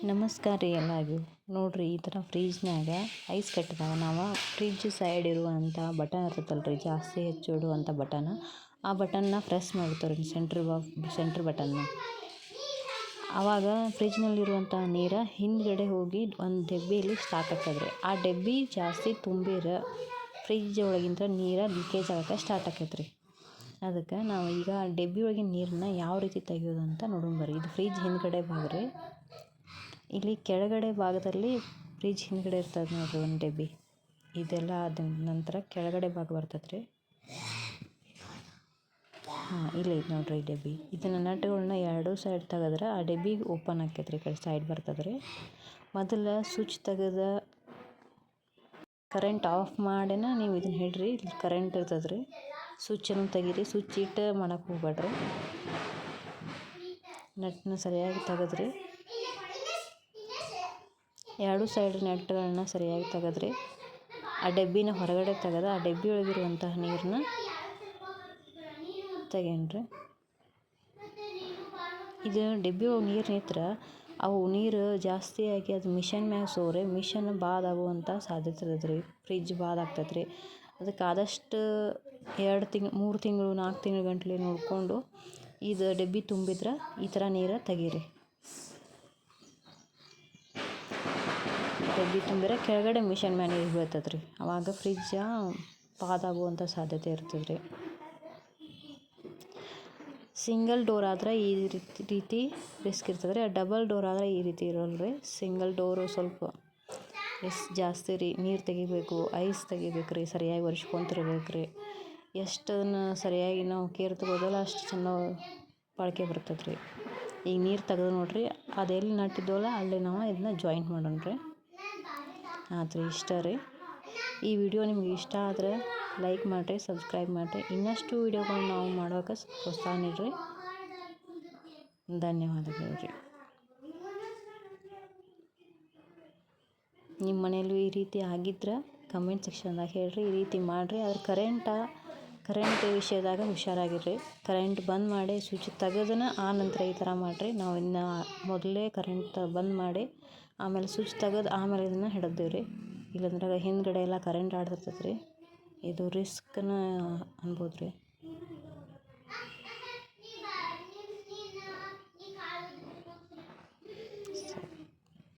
ನಮಸ್ಕಾರ ರೀ ಎಲ್ಲರಿಗೂ. ನೋಡ್ರಿ ಈ ಥರ ಫ್ರಿಜ್ನಾಗ ಐಸ್ ಕಟ್ಟಿದಾಗ ನಾವು ಫ್ರಿಜ್ ಸೈಡ್ ಇರುವಂಥ ಬಟನ್ ಇರ್ತೈತಲ್ಲ ರೀ, ಜಾಸ್ತಿ ಹೆಚ್ಚು ಇಡುವಂಥ ಬಟನ್, ಆ ಬಟನ್ನ ಪ್ರೆಸ್ ಮಾಡ್ತಾರೆ ರೀ, ಸೆಂಟ್ರ್ ಬಟನ್ನ. ಆವಾಗ ಫ್ರಿಜ್ನಲ್ಲಿರುವಂಥ ನೀರು ಹಿಂದ್ಗಡೆ ಹೋಗಿ ಒಂದು ಡಬ್ಬಿಯಲ್ಲಿ ಸ್ಟಾಕ್ ಆಗ್ತದೆ ರೀ. ಆ ಡಬ್ಬಿ ಜಾಸ್ತಿ ತುಂಬಿರ ಫ್ರಿಜ್ ಒಳಗಿಂದ ನೀರು ಲೀಕೇಜ್ ಆಗೋಕ್ಕೆ ಸ್ಟಾರ್ಟ್ ಆಕೈತೆ ರೀ. ಅದಕ್ಕೆ ನಾವು ಈಗ ಡಬ್ಬಿ ಒಳಗಿನ ನೀರನ್ನ ಯಾವ ರೀತಿ ತೆಗೆಯೋದು ಅಂತ ನೋಡೋಣ ಬರ್ರಿ. ಇದು ಫ್ರಿಜ್ ಹಿಂದ್ಗಡೆ ಭಾಗ ರೀ. ಇಲ್ಲಿ ಕೆಳಗಡೆ ಭಾಗದಲ್ಲಿ ಫ್ರಿಜ್ ಹಿಂದ್ಗಡೆ ಇರ್ತದೆ ನೋಡ್ರಿ ಒಂದು ಡಬ್ಬಿ. ಇದೆಲ್ಲ ಆದ ನಂತರ ಕೆಳಗಡೆ ಭಾಗ ಬರ್ತದೆ ರೀ. ಇಲ್ಲ ಐತೆ ನೋಡ್ರಿ ಈ ಡಬ್ಬಿ. ಇದನ್ನು ನಟ್ಗಳನ್ನ ಎರಡೂ ಸೈಡ್ ತೆಗೆದ್ರೆ ಆ ಡಬ್ಬಿ ಓಪನ್ ಆಕೈತೆ ರೀ, ಈ ಕಡೆ ಸೈಡ್ ಬರ್ತದೆ ರೀ. ಮೊದಲು ಸ್ವಿಚ್ ತೆಗೆದು ಕರೆಂಟ್ ಆಫ್ ಮಾಡಿನ ನೀವು ಇದನ್ನು ಹಿಡ್ರಿ. ಇಲ್ಲಿ ಕರೆಂಟ್ ಇರ್ತದೆ ರೀ. ಸ್ವಿಚ್ಚನ್ನು ತೆಗೀರಿ, ಸ್ವಿಚ್ ಇಟ್ಟು ಮಾಡಕ್ಕೆ ಹೋಗ್ಬೇಡ್ರಿ. ನಟ್ಟನ್ನ ಸರಿಯಾಗಿ ತೆಗೆದ್ರಿ, ಎರಡೂ ಸೈಡ್ ನಟ್ಗಳನ್ನ ಸರಿಯಾಗಿ ತೆಗೆದ್ರಿ. ಆ ಡಬ್ಬಿನ ಹೊರಗಡೆ ತೆಗೆದು ಆ ಡಬ್ಬಿ ಒಳಗಿರುವಂತಹ ನೀರನ್ನ ತೆಗೀನ್ರಿ. ಇದು ಡಬ್ಬಿ ಒಳಗೆ ನೀರು ನಿಂತ್ರೆ ಅವು ನೀರು ಜಾಸ್ತಿ ಆಗಿ ಅದು ಮಿಷನ್ ಮ್ಯಾಗ ಸೋರೆ ಮಿಷನ್ ಬಾದಾಗುವಂಥ ಸಾಧ್ಯತೆ ಇರ್ತದೆ ರೀ. ಫ್ರಿಜ್ ಬಾದಾಗ್ತದೆ ರೀ. ಅದಕ್ಕೆ ಆದಷ್ಟು 2 ತಿಂಗಳು 3 ತಿಂಗಳು 4 ತಿಂಗಳು ಗಂಟಲೆ ನೋಡಿಕೊಂಡು ಇದು ಡಬ್ಬಿ ತುಂಬಿದ್ರೆ ಈ ಥರ ನೀರು ತೆಗೀರಿ. ಡಬ್ಬಿ ತುಂಬಿದ್ರೆ ಕೆಳಗಡೆ ಮಿಷನ್ ಮ್ಯಾಗ ನೀರು ಬೀಳ್ತದೆ ರೀ. ಆವಾಗ ಫ್ರಿಜ್ಜ ಬಾದಾಗುವಂಥ ಸಾಧ್ಯತೆ ಇರ್ತದೆ ರೀ. ಸಿಂಗಲ್ ಡೋರ್ ಆದರೆ ಈ ರೀತಿ ರಿಸ್ಕ್ ಇರ್ತದೆ ರೀ. ಡಬಲ್ ಡೋರ್ ಆದರೆ ಈ ರೀತಿ ಇರೋಲ್ಲ ರೀ. ಸಿಂಗಲ್ ಡೋರು ಸ್ವಲ್ಪ ರಿಸ್ಕ್ ಜಾಸ್ತಿ ರೀ. ನೀರು ತೆಗಿಬೇಕು, ಐಸ್ ತೆಗಿಬೇಕು ರೀ, ಸರಿಯಾಗಿ ಒರೆಸ್ಕೊಂತಿರ್ಬೇಕು ರೀ. ಎಷ್ಟನ್ನು ಸರಿಯಾಗಿ ನಾವು ಕೇರ್ ತಗೋದಲ್ಲ ಅಷ್ಟು ಚೆನ್ನಾಗಿ ಬಾಳಿಕೆ ಬರ್ತದೆ ರೀ. ಈಗ ನೀರು ತೆಗೆದು ನೋಡಿರಿ, ಅದೆಲ್ಲಿ ನಟ್ಟಿದ್ದವಲ್ಲ ಅಲ್ಲಿ ನಾವು ಇದನ್ನ ಜಾಯಿಂಟ್ ಮಾಡೋಣ ರೀ. ಆಯ್ತು ರೀ, ಇಷ್ಟ ರೀ. ಈ ವಿಡಿಯೋ ನಿಮ್ಗೆ ಇಷ್ಟ ಆದರೆ ಲೈಕ್ ಮಾಡಿರಿ, ಸಬ್ಸ್ಕ್ರೈಬ್ ಮಾಡಿರಿ. ಇನ್ನಷ್ಟು ವಿಡಿಯೋಗಳನ್ನ ನಾವು ಮಾಡೋಕೆ ಪ್ರೋತ್ಸಾಹ ನೀಡಿರಿ. ಧನ್ಯವಾದಗಳು ರೀ. ನಿಮ್ಮ ಮನೆಯಲ್ಲೂ ಈ ರೀತಿ ಆಗಿದ್ರೆ ಕಮೆಂಟ್ ಸೆಕ್ಷನ್ದಾಗ ಹೇಳ್ರಿ. ಈ ರೀತಿ ಮಾಡಿರಿ. ಆದ್ರೆ ಕರೆಂಟ್ ವಿಷಯದಾಗ ಹುಷಾರಾಗಿರ್ರಿ. ಕರೆಂಟ್ ಬಂದ್ ಮಾಡಿ ಸ್ವಿಚ್ ತೆಗೆದನ ಆ ನಂತರ ಈ ಥರ ಮಾಡಿರಿ. ನಾವು ಇನ್ನು ಮೊದಲೇ ಕರೆಂಟ್ ಬಂದ್ ಮಾಡಿ ಆಮೇಲೆ ಸ್ವಿಚ್ ತೆಗೆದು ಆಮೇಲೆ ಇದನ್ನು ಹಿಡಿದೇವೆ ರೀ. ಇಲ್ಲಂದ್ರೆ ಹಿಂದ್ಗಡೆ ಎಲ್ಲ ಕರೆಂಟ್ ಆಡ್ತಿರ್ತೈತೆ ರೀ. ಇದು ರಿಸ್ಕ್ನ ಅನ್ಬೋದು ರೀ.